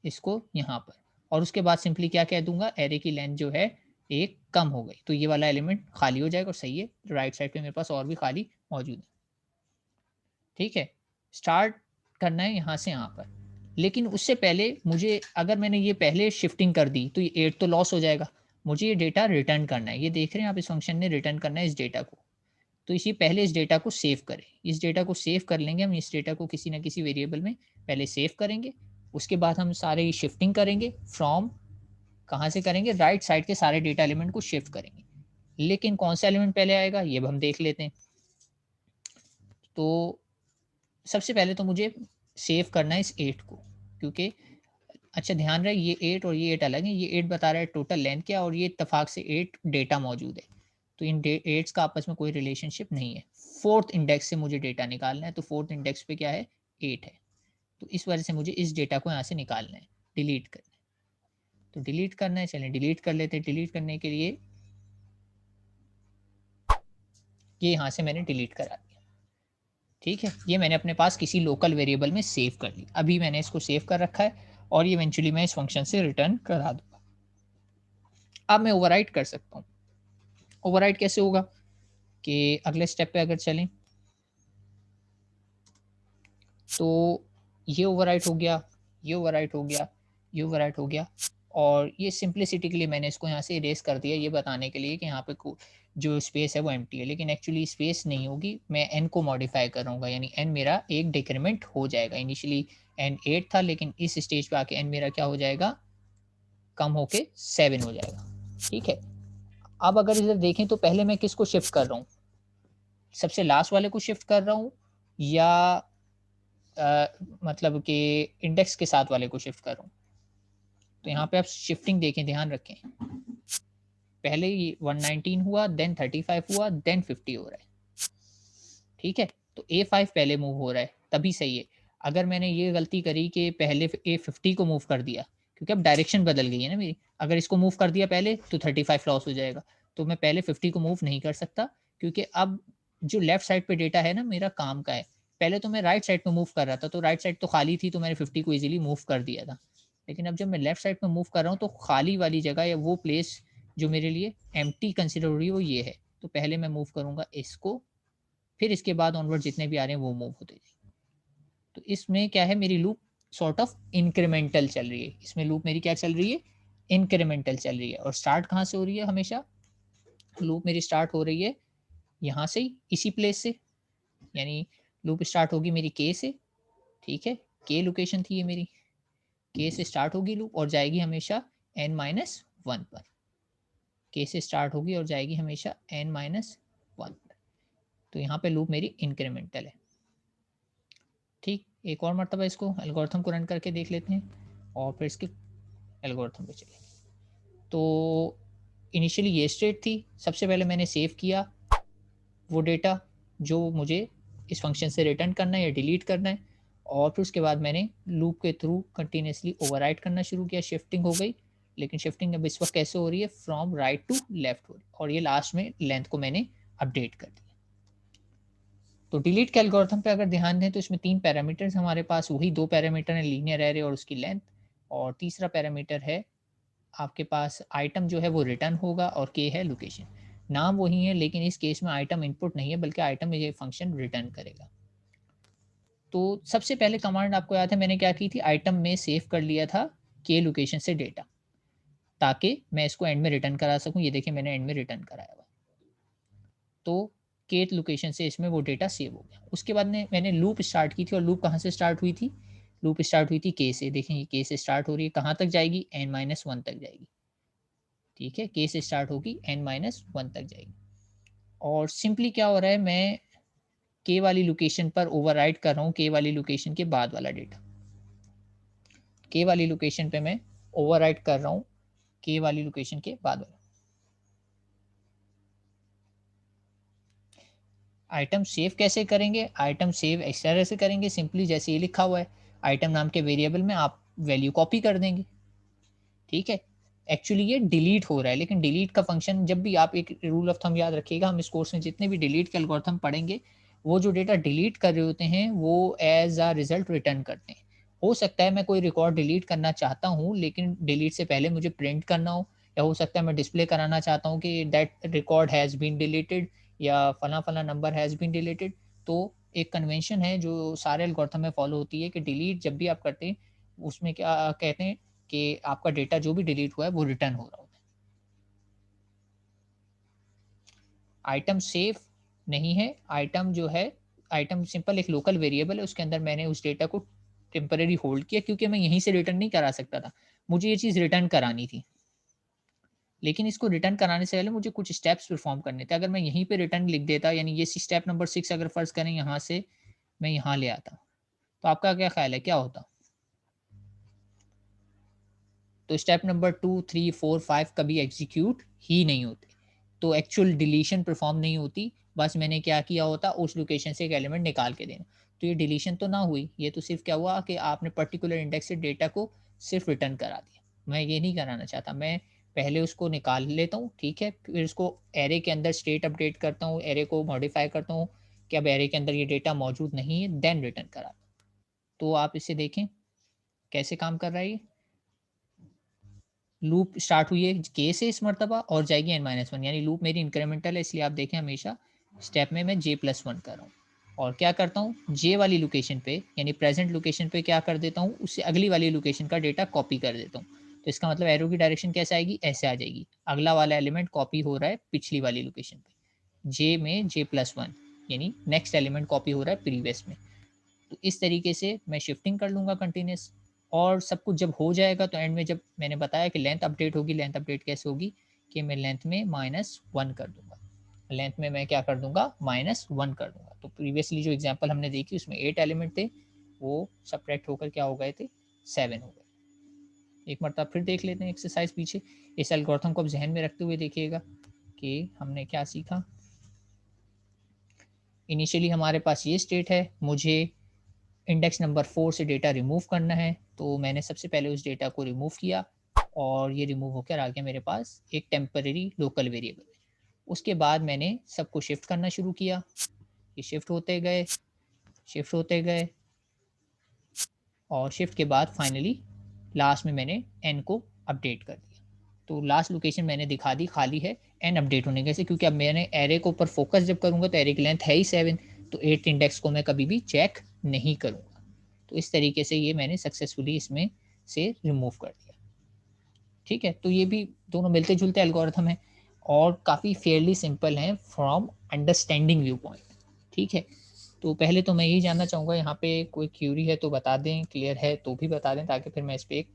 इसको यहाँ पर, और उसके बाद सिंपली क्या कह दूँगा, एरे की लेंथ जो है एक कम हो गई, तो ये वाला एलिमेंट खाली हो जाएगा और सही है, राइट साइड पे मेरे पास और भी खाली मौजूद है। ठीक है? स्टार्ट करना है यहाँ से यहाँ पर। लेकिन उससे पहले मुझे, अगर मैंने ये पहले शिफ्टिंग कर दी तो ये 8 तो लॉस हो जाएगा। मुझे ये डेटा रिटर्न करना है। ये देख रहे हैं आप, इस फंक्शन ने रिटर्न करना है इस डेटा को। तो इसी पहले इस डेटा को सेव करें। इस डेटा को सेव कर लेंगे हम, इस डेटा को किसी न किसी वेरिएबल में पहले सेव करेंगे। उसके बाद हम सारे शिफ्टिंग करेंगे फ्रॉम, कहाँ से करेंगे, राइट साइड के सारे डेटा एलिमेंट को शिफ्ट करेंगे। लेकिन कौन सा एलिमेंट पहले आएगा ये अब हम देख लेते हैं। तो सबसे पहले तो मुझे सेव करना है इस 8 को, क्योंकि अच्छा ध्यान रहे ये 8 और ये 8 अलग है। ये 8 बता रहा है टोटल लेंथ क्या, और ये इत्तेफाक से 8 डेटा मौजूद है। तो इन 8s का आपस में कोई रिलेशनशिप नहीं है। फोर्थ इंडेक्स से मुझे डेटा निकालना है, तो फोर्थ इंडेक्स पे क्या है, 8 है। तो इस वजह से मुझे इस डेटा को यहाँ से निकालना है, डिलीट करना है। तो डिलीट करना है, चलें डिलीट कर लेते हैं। डिलीट करने के लिए ये यहाँ से मैंने डिलीट करा दिया। ठीक है, ये मैंने अपने पास किसी लोकल वेरिएबल में सेव कर ली। अभी मैंने इसको सेव कर रखा है और ये इवेंचुअली मैं इस फंक्शन से रिटर्न करा दूंगा। अब मैं ओवरराइट कर सकता हूँ। ओवरराइट कैसे होगा कि अगले स्टेप पे अगर चलें तो ये ओवरराइट हो गया, ये ओवरराइट हो गया, ये ओवरराइट हो गया, और ये सिंप्लिसिटी के लिए मैंने इसको यहाँ से इरेज कर दिया, ये बताने के लिए कि यहाँ पे जो स्पेस है वो एम्प्टी है। लेकिन एक्चुअली स्पेस नहीं होगी, मैं n को मॉडिफाई करूँगा, यानी n मेरा एक डिक्रीमेंट हो जाएगा। इनिशियली n 8 था, लेकिन इस स्टेज पे आके n मेरा क्या हो जाएगा, कम होके 7 हो जाएगा। ठीक है, अब अगर इधर देखें तो पहले मैं किसको शिफ्ट कर रहा हूँ, सबसे लास्ट वाले को शिफ्ट कर रहा हूँ, या मतलब कि इंडेक्स के साथ वाले को शिफ्ट कर रहा हूँ। तो यहाँ पे आप शिफ्टिंग देखें, ध्यान रखें, पहले ही 119 हुआ, देन 35 हुआ, देन 50 हो रहा है। ठीक है, तो A5 पहले मूव हो रहा है, तभी सही है। अगर मैंने ये गलती करी कि पहले A50 को मूव कर दिया, क्योंकि अब डायरेक्शन बदल गई है ना मेरी, अगर इसको मूव कर दिया पहले तो 35 लॉस हो जाएगा। तो मैं पहले 50 को मूव नहीं कर सकता, क्योंकि अब जो लेफ्ट साइड पे डेटा है ना मेरा काम का है। पहले तो मैं राइट साइड पे मूव कर रहा था, तो राइट साइड तो खाली थी, तो मैंने 50 को ईजिली मूव कर दिया था। लेकिन अब जब मैं लेफ्ट साइड पे मूव कर रहा हूँ, तो खाली वाली जगह या वो प्लेस जो मेरे लिए एम्प्टी कंसिडर हो रही है वो ये है। तो पहले मैं मूव करूँगा इसको, फिर इसके बाद ऑनवर्ड जितने भी आ रहे हैं वो मूव होते जाएंगे। तो इसमें क्या है, मेरी लूप सॉर्ट ऑफ इंक्रीमेंटल चल रही है। इसमें लूप मेरी क्या चल रही है, इंक्रीमेंटल चल रही है। और स्टार्ट कहाँ से हो रही है, हमेशा लूप मेरी स्टार्ट हो रही है यहाँ से ही, इसी प्लेस से, यानी लूप स्टार्ट होगी मेरी के से। ठीक है, के लोकेशन थी ये मेरी, के से स्टार्ट होगी लूप और जाएगी हमेशा n-1 पर। के से स्टार्ट होगी और जाएगी हमेशा n-1 पर। तो यहाँ पे लूप मेरी इंक्रीमेंटल है। ठीक, एक और मरतबा इसको एल्गोरिथम को रन करके देख लेते हैं और फिर इसके एल्गोरिथम पे चलेंगे। तो इनिशियली ये स्टेट थी, सबसे पहले मैंने सेव किया वो डेटा जो मुझे इस फंक्शन से रिटर्न करना है या डिलीट करना है, और फिर उसके बाद मैंने लूप के थ्रू कंटिन्यूसली ओवरराइट करना शुरू किया। शिफ्टिंग हो गई, लेकिन शिफ्टिंग अब इस वक्त कैसे हो रही है, फ्रॉम राइट टू लेफ्ट हो रही है, और ये लास्ट में लेंथ को मैंने अपडेट कर दिया। तो डिलीट के एल्गोरिथम पे अगर ध्यान दें तो इसमें 3 पैरामीटर्स हमारे पास, वही 2 पैरामीटर हैं, लीनियर एरे और उसकी लेंथ, और तीसरा पैरामीटर है आपके पास आइटम जो है वो रिटर्न होगा, और के है लोकेशन। नाम वही है, लेकिन इस केस में आइटम इनपुट नहीं है, बल्कि आइटम ये फंक्शन रिटर्न करेगा। तो सबसे पहले कमांड आपको याद है मैंने क्या की थी, आइटम में सेव कर लिया था के लोकेशन से डेटा, ताकि मैं इसको एंड में रिटर्न करा सकूं। ये देखिए मैंने एंड में रिटर्न कराया हुआ। तो केट लोकेशन से इसमें वो डेटा सेव हो गया। उसके बाद मैंने लूप स्टार्ट की थी, और लूप कहाँ से स्टार्ट हुई थी, लूप स्टार्ट हुई थी के से। देखें ये के से स्टार्ट हो रही है, कहाँ तक जाएगी, n-1 तक जाएगी। ठीक है, के से स्टार्ट होगी, n-1 तक जाएगी। और सिंपली क्या हो रहा है, मैं के वाली लोकेशन पर ओवरराइट कर रहा हूँ के वाली लोकेशन के बाद वाला डेटा। के वाली लोकेशन पे मैं ओवरराइट कर रहा हूँ के वाली लोकेशन के बाद वाला। आइटम सेव कैसे करेंगे, आइटम सेव इस तरह से करेंगे, सिंपली जैसे ये लिखा हुआ है, आइटम नाम के वेरिएबल में आप वैल्यू कॉपी कर देंगे, ठीक है। एक्चुअली ये डिलीट हो रहा है, लेकिन डिलीट का फंक्शन जब भी आप, एक रूल ऑफ थंब याद रखिएगा, हम इस कोर्स में जितने भी डिलीट के एल्गोरिथम पढ़ेंगे, वो जो डेटा डिलीट कर रहे होते हैं वो एज अ रिजल्ट रिटर्न करते हैं। हो सकता है मैं कोई रिकॉर्ड डिलीट करना चाहता हूँ, लेकिन डिलीट से पहले मुझे प्रिंट करना हो, या हो सकता है मैं डिस्प्ले कराना चाहता हूँ कि that record has been deleted, या फला फला नंबर हैज़ बीन डिलीटेड। तो एक कन्वेंशन है जो सारे एल्गोरिथम में फॉलो होती है कि डिलीट जब भी आप करते हैं, उसमें क्या कहते हैं कि आपका डेटा जो भी डिलीट हुआ है वो रिटर्न हो रहा होता है। आइटम सेफ नहीं है। आइटम जो है, आइटम सिंपल एक लोकल वेरिएबल है, उसके अंदर मैंने उस डेटा को टेम्पररी होल्ड किया, क्योंकि मैं यहीं से रिटर्न नहीं करा सकता था, मुझे ये चीज़ रिटर्न करानी थी। लेकिन इसको रिटर्न कराने से पहले मुझे कुछ स्टेप्स परफॉर्म करने थे। अगर मैं यहीं पे रिटर्न लिख देता, यानी ये स्टेप नंबर 6 अगर फर्ज करें यहाँ से मैं यहाँ ले आता, तो आपका क्या ख्याल है क्या होता? तो स्टेप नंबर 2, 3, 4, 5 कभी एग्जीक्यूट ही नहीं होते। तो एक्चुअल डिलीशन परफॉर्म नहीं होती। बस मैंने क्या किया होता, उस लोकेशन से एक एलिमेंट निकाल के देना। तो ये डिलीशन तो ना हुई, ये तो सिर्फ क्या हुआ कि आपने पर्टिकुलर इंडेक्स से डेटा को सिर्फ रिटर्न करा दिया। मैं ये नहीं कराना चाहता, मैं पहले उसको निकाल लेता हूँ, ठीक है, फिर उसको एरे के अंदर स्टेट अपडेट करता हूँ, एरे को मॉडिफाई करता हूँ कि अब एरे के अंदर ये डेटा मौजूद नहीं है, देन रिटर्न करा। तो आप इसे देखें कैसे काम कर रहा है ये। लूप स्टार्ट हुई है के से इस मर्तबा और जाएगी n-1, यानी लूप मेरी इंक्रीमेंटल है, इसलिए आप देखें हमेशा स्टेप में मैं j+1 कर रहा हूँ। और क्या करता हूँ, j वाली लोकेशन पे यानी प्रेजेंट लोकेशन पे क्या कर देता हूँ, उससे अगली वाली लोकेशन का डेटा कॉपी कर देता हूँ। तो इसका मतलब एरो की डायरेक्शन कैसे आएगी, ऐसे आ जाएगी, अगला वाला एलिमेंट कॉपी हो रहा है पिछली वाली लोकेशन पे, j में j+1 यानी नेक्स्ट एलिमेंट कॉपी हो रहा है प्रीवियस में। तो इस तरीके से मैं शिफ्टिंग कर लूँगा कंटिन्यूस। और सब कुछ जब हो जाएगा तो एंड में जब मैंने बताया कि लेंथ अपडेट होगी, लेंथ अपडेट कैसे होगी कि मैं लेंथ में -1 कर दूँगा। लेंथ में मैं क्या कर दूँगा, -1 कर दूँगा। तो प्रीवियसली जो एग्ज़ाम्पल हमने देखी उसमें 8 एलिमेंट थे, वो सब्ट्रैक्ट होकर क्या हो गए थे, 7 हो गए। एक मरतबा फिर देख लेते हैं एक्सरसाइज़ पीछे। इस एल्गोरिथम को आप ज़हन में रखते हुए देखिएगा कि हमने क्या सीखा। इनिशियली हमारे पास ये स्टेट है, मुझे इंडेक्स नंबर 4 से डेटा रिमूव करना है, तो मैंने सबसे पहले उस डेटा को रिमूव किया और ये रिमूव होकर आ गया मेरे पास एक टेम्परेरी लोकल वेरिएबल। उसके बाद मैंने सबको शिफ्ट करना शुरू किया, ये शिफ्ट होते गए और शिफ्ट के बाद फाइनली लास्ट में मैंने एन को अपडेट कर दिया। तो लास्ट लोकेशन मैंने दिखा दी खाली है एन अपडेट होने के से, क्योंकि अब मैंने एरे के ऊपर फोकस जब करूँगा तो एरे की लेंथ है ही 7, तो 8 इंडेक्स को मैं कभी भी चेक नहीं करूँगा। तो इस तरीके से ये मैंने सक्सेसफुली इसमें से रिमूव कर दिया। ठीक है, तो ये भी दोनों मिलते जुलते एल्गोरिथम हैं और काफ़ी फेयरली सिंपल हैं फ्रॉम अंडरस्टैंडिंग व्यू पॉइंट। ठीक है, तो पहले तो मैं यही जानना चाहूँगा, यहाँ पे कोई क्यूरी है तो बता दें, क्लियर है तो भी बता दें, ताकि फिर मैं इस पे एक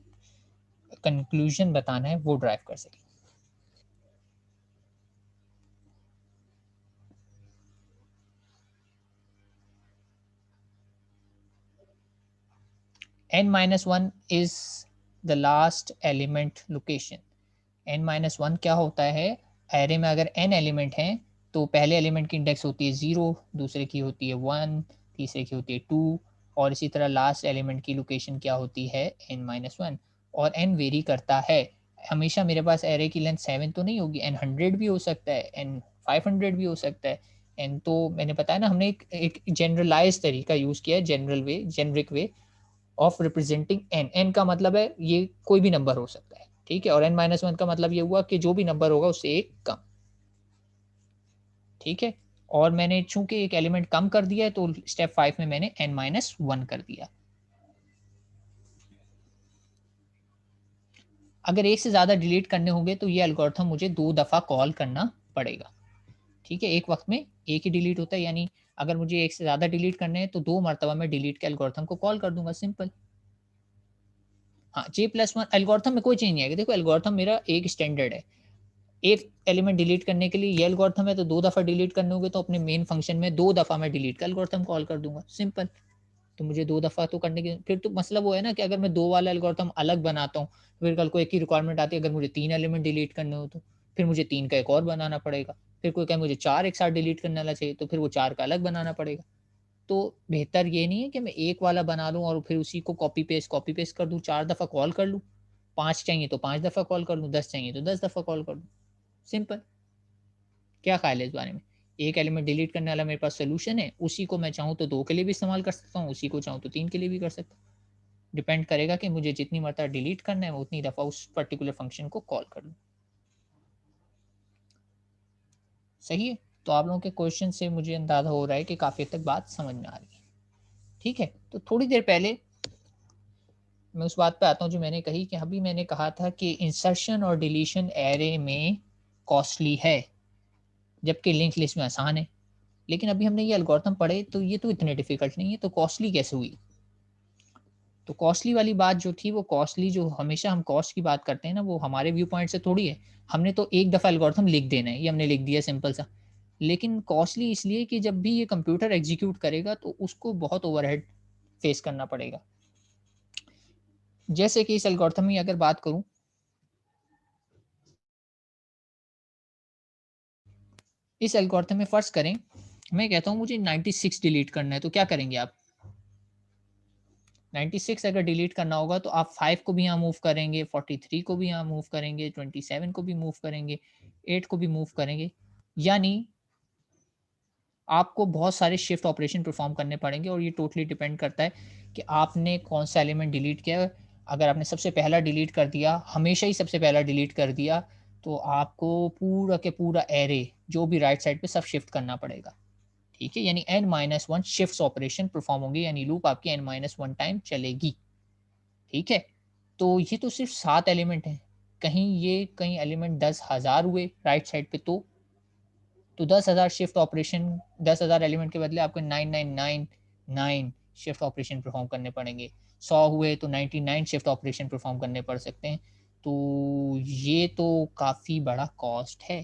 कंक्लूजन बताना है वो ड्राइव कर सकें। n-1 is the last element location. n-1 क्या होता है, एरे में अगर n एलिमेंट हैं तो पहले एलिमेंट की इंडेक्स होती है 0, दूसरे की होती है 1, तीसरे की होती है 2, और इसी तरह लास्ट एलिमेंट की लोकेशन क्या होती है, n-1। और n वेरी करता है, हमेशा मेरे पास एरे की लेंथ 7 तो नहीं होगी, n 100 भी हो सकता है, n 500 भी हो सकता है। n तो मैंने बताया ना, हमने एक जनरलाइज तरीका यूज़ किया है, general way, generic way of representing N. N का मतलब है ये कोई भी नंबर हो सकता है, ठीक है, और n-1 का मतलब ये हुआ कि जो भी नंबर होगा उससे एक कम। ठीक है, और मैंने चूंकि एक एलिमेंट कम कर दिया है तो स्टेप 5 में मैंने n-1 कर दिया। अगर एक से ज़्यादा डिलीट करने होंगे तो ये एल्गोरिथम मुझे 2 दफ़ा कॉल करना पड़ेगा। ठीक है, एक वक्त में एक ही डिलीट होता है, यानी अगर मुझे एक से ज़्यादा डिलीट करने हैं तो 2 मरतबा मैं डिलीट के एल्गोरिथम को कॉल कर दूंगा, सिंपल। हाँ, j+1 एल्गोरिथम में कोई चेंज नहीं आएगा। देखो, एल्गोरिथम मेरा एक स्टैंडर्ड है, एक एलिमेंट डिलीट करने के लिए ये एल्गोरिथम है, तो 2 दफ़ा डिलीट करने होंगे तो अपने मेन फंक्शन में 2 दफ़ा मैं डिलीट का एल्गोरिथम कॉल कर दूँगा, सिंपल। तो मुझे 2 दफ़ा तो करने की, फिर तो मसला वो है ना कि अगर मैं 2 वाला एल्गोरिथम अलग बनाता हूँ, फिर कल को एक ही रिक्वायरमेंट आती है, अगर मुझे 3 एलिमेंट डिलीट करने हो तो, फिर मुझे 3 का एक और बनाना पड़ेगा। फिर कोई कहे मुझे 4 एक साथ डिलीट करने वाला चाहिए, तो फिर वो 4 का अलग बनाना पड़ेगा। तो बेहतर ये नहीं है कि मैं एक वाला बना लूँ और फिर उसी को कॉपी पेस्ट कर दूँ, 4 दफ़ा कॉल कर लूँ, 5 चाहिए तो 5 दफ़ा कॉल कर लूँ, 10 चाहिए तो 10 दफ़ा कॉल कर लूँ, सिंपल। क्या ख़्याल है इस बारे में? एक एलिमेंट डिलीट करने वाला मेरे पास सॉल्यूशन है, उसी को मैं चाहूँ तो 2 के लिए भी इस्तेमाल कर सकता हूँ, उसी को चाहूँ तो 3 के लिए भी कर सकता हूँ। डिपेंड करेगा कि मुझे जितनी मरतबा डिलीट करना है, मैं उतनी दफ़ा उस पर्टिकुलर फ़ंक्शन को कॉल कर लूँ। सही है? तो आप लोगों के क्वेश्चन से मुझे अंदाज़ा हो रहा है कि काफ़ी हद तक बात समझ में आ रही है। ठीक है? तो थोड़ी देर पहले मैं उस बात पे आता हूँ जो मैंने कही कि अभी मैंने कहा था कि इंसर्शन और डिलीशन एरे में कॉस्टली है, जबकि लिंक्ड लिस्ट में आसान है। लेकिन अभी हमने ये एल्गोरिथम पढ़े तो ये तो इतने डिफ़िकल्ट नहीं है, तो कॉस्टली कैसे हुई? तो कॉस्टली वाली बात जो थी वो कॉस्टली जो हमेशा हम कॉस्ट की बात करते हैं ना, वो हमारे व्यू पॉइंट से थोड़ी है। हमने तो एक दफ़ा एल्गोरिथम लिख देना है, ये हमने लिख दिया सिंपल सा। लेकिन कॉस्टली इसलिए कि जब भी ये कंप्यूटर एग्ज़ीक्यूट करेगा तो उसको बहुत ओवरहेड फेस करना पड़ेगा। जैसे कि इस एल्गोरिथम की अगर बात करूँ, इस एल्गोरिथम में फ़र्ज़ करें, मैं कहता हूँ मुझे 96 डिलीट करना है, तो क्या करेंगे आप? 96 अगर डिलीट करना होगा तो आप 5 को भी यहाँ मूव करेंगे, 43 को भी यहाँ मूव करेंगे, 27 को भी मूव करेंगे, 8 को भी मूव करेंगे। यानी आपको बहुत सारे शिफ्ट ऑपरेशन परफ़ॉर्म करने पड़ेंगे और ये टोटली डिपेंड करता है कि आपने कौन-सा एलिमेंट डिलीट किया है। अगर आपने सबसे पहला डिलीट कर दिया, हमेशा ही सबसे पहला डिलीट कर दिया, तो आपको पूरा के पूरा एरे जो भी राइट साइड पे सब शिफ्ट करना पड़ेगा। ठीक है? यानी n-1 शिफ्ट्स ऑपरेशन परफ़ॉर्म होंगे, यानी लूप आपकी n-1 टाइम चलेगी। ठीक है? तो ये तो सिर्फ़ 7 एलिमेंट हैं। कहीं एलिमेंट 10,000 हुए राइट साइड पे तो 10,000 शिफ्ट ऑपरेशन, 10,000 एलिमेंट के बदले आपको 9999 शिफ्ट ऑपरेशन परफ़ॉर्म करने पड़ेंगे। 100 हुए तो 99 शिफ्ट ऑपरेशन परफ़ॉर्म करने पड़ सकते हैं। तो ये तो काफ़ी बड़ा कॉस्ट है।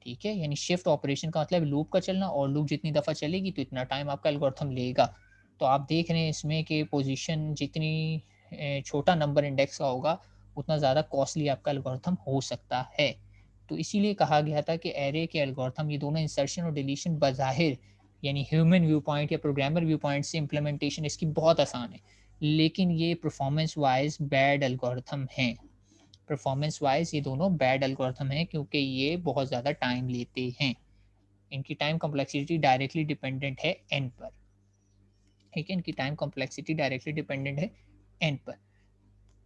ठीक है? यानी शिफ्ट ऑपरेशन का मतलब लूप का चलना, और लूप जितनी दफ़ा चलेगी तो इतना टाइम आपका एल्गोरिथम लेगा। तो आप देख रहे हैं इसमें कि पोज़ीशन जितनी छोटा नंबर इंडेक्स का होगा, उतना ज़्यादा कॉस्टली आपका एल्गोरिथम हो सकता है। तो इसीलिए कहा गया था कि एरे के एल्गोरिथम ये दोनों इंसर्शन और डिलीशन बज़ाहिर यानी ह्यूमन व्यू पॉइंट या प्रोग्रामर व्यू पॉइंट से इम्प्लीमेंटेशन इसकी बहुत आसान है। लेकिन ये परफ़ॉर्मेंस वाइज़ बैड एल्गोरिथम हैं। परफॉर्मेंस वाइज़ ये दोनों बैड एल्गोरिथम हैं क्योंकि ये बहुत ज़्यादा टाइम लेते हैं। इनकी टाइम कॉम्प्लेक्सिटी डायरेक्टली डिपेंडेंट है n पर। ठीक है? इनकी टाइम कॉम्प्लेक्सिटी डायरेक्टली डिपेंडेंट है n पर।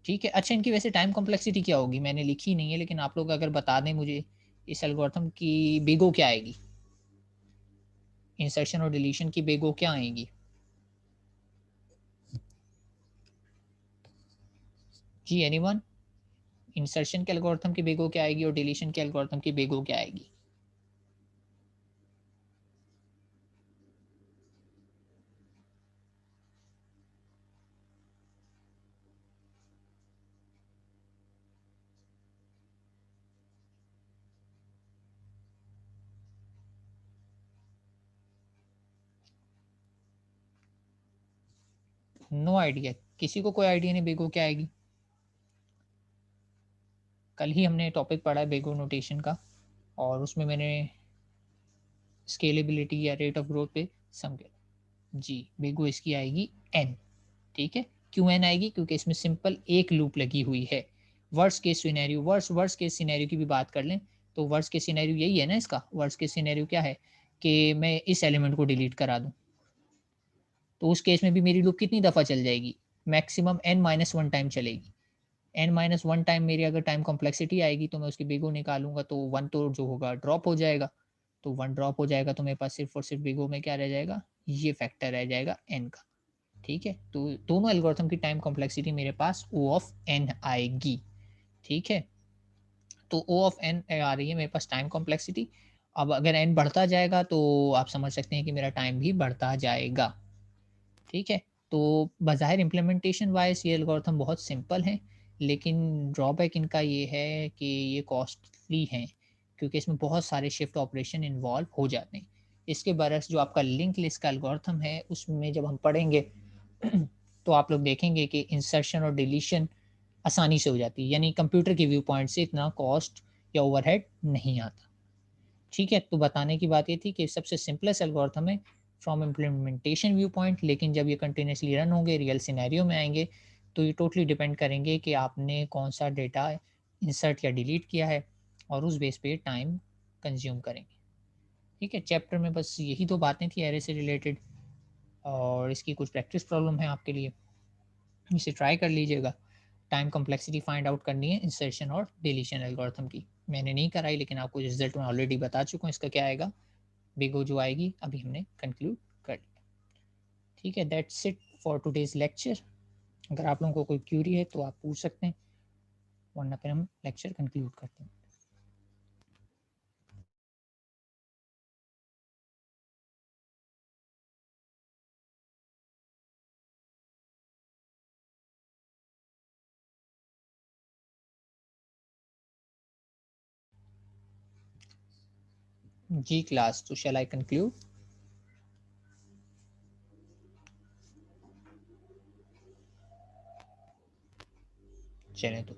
ठीक है? अच्छा, इनकी वैसे टाइम कॉम्प्लेक्सिटी क्या होगी? मैंने लिखी नहीं है, लेकिन आप लोग अगर बता दें मुझे इस एल्गोरिथम की बिग ओ क्या आएगी? इंसर्शन और डिलीशन की बिग ओ क्या आएगी? जी, एनीवन? इंसर्शन के एल्गोरिथम की बिग ओ क्या आएगी और डिलीशन के एल्गोरिथम की बिग ओ क्या आएगी? No idea. किसी को कोई आइडिया नहीं बिग ओ क्या आएगी? कल ही हमने टॉपिक पढ़ा है बेगो नोटेशन का, और उसमें मैंने स्केलेबिलिटी या रेट ऑफ ग्रोथ पे समझा। जी, बेगो इसकी आएगी एन। ठीक है? क्यों एन आएगी? क्योंकि इसमें सिंपल एक लूप लगी हुई है। वर्स्ट केस सिनेरियो की भी बात कर लें तो वर्स्ट केस सिनेरियो यही है ना इसका। वर्स्ट केस सिनेरियो क्या है कि मैं इस एलिमेंट को डिलीट करा दूं, तो उस केस में भी मेरी लूप कितनी दफ़ा चल जाएगी? मैक्सिमम n-1 टाइम चलेगी। n-1 टाइम मेरी अगर टाइम कॉम्प्लेक्सिटी आएगी तो मैं उसकी बिग ओ निकालूँगा तो 1 तो जो होगा ड्रॉप हो जाएगा। तो 1 ड्रॉप हो जाएगा तो मेरे पास सिर्फ़ और सिर्फ़ बिग ओ में क्या रह जाएगा? ये फैक्टर रह जाएगा n का। ठीक है? तो दोनों एल्गोरिथम की टाइम कॉम्प्लेक्सिटी मेरे पास O ऑफ़ n आएगी। ठीक है? तो O ऑफ़ n आ रही है मेरे पास टाइम कॉम्प्लेक्सिटी। अब अगर n बढ़ता जाएगा तो आप समझ सकते हैं कि मेरा टाइम भी बढ़ता जाएगा। ठीक है? तो बज़ाहिर इम्प्लीमेंटेशन वाइज़ ये एल्गोरिथम बहुत सिंपल हैं, लेकिन ड्रॉबैक इनका ये है कि ये कॉस्टली हैं, क्योंकि इसमें बहुत सारे शिफ्ट ऑपरेशन इन्वॉल्व हो जाते हैं। इसके बरक्स जो आपका लिंक लिस्ट का एल्गोरिथम है, उसमें जब हम पढ़ेंगे तो आप लोग देखेंगे कि इंसर्शन और डिलीशन आसानी से हो जाती है, यानी कंप्यूटर के व्यू पॉइंट से इतना कॉस्ट या ओवरहेड नहीं आता। ठीक है? तो बताने की बात ये थी कि सबसे सिंपलेस्ट एल्गोरिथम है फ्रॉम इम्प्लीमेंटेशन व्यू पॉइंट, लेकिन जब ये कंटिन्यूसली रन होंगे, रियल सिनेरियो में आएंगे, तो ये टोटली डिपेंड करेंगे कि आपने कौन सा डेटा इंसर्ट या डिलीट किया है, और उस बेस पे टाइम कंज्यूम करेंगे। ठीक है, चैप्टर में बस यही दो बातें थी एरे से रिलेटेड, और इसकी कुछ प्रैक्टिस प्रॉब्लम है आपके लिए, इसे ट्राई कर लीजिएगा। टाइम कॉम्प्लेक्सिटी फाइंड आउट करनी है इंसर्शन और डिलीशन एल्गोरिथम की। मैंने नहीं कराई, लेकिन आपको रिजल्ट में ऑलरेडी बता चुका हूँ इसका क्या आएगा, बिगो जो आएगी अभी हमने कंक्लूड कर लिया। ठीक है, that's it for today's lecture. अगर आप लोगों को कोई क्यूरी है तो आप पूछ सकते हैं, वरना फिर हम लेक्चर कंक्लूड करते हैं। जी क्लास, तो शैल आई कंक्लूड? चलें तो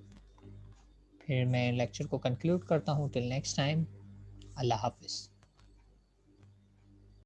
फिर मैं लेक्चर को कंक्लूड करता हूँ। टिल नेक्स्ट टाइम, अल्लाह हाफिज़।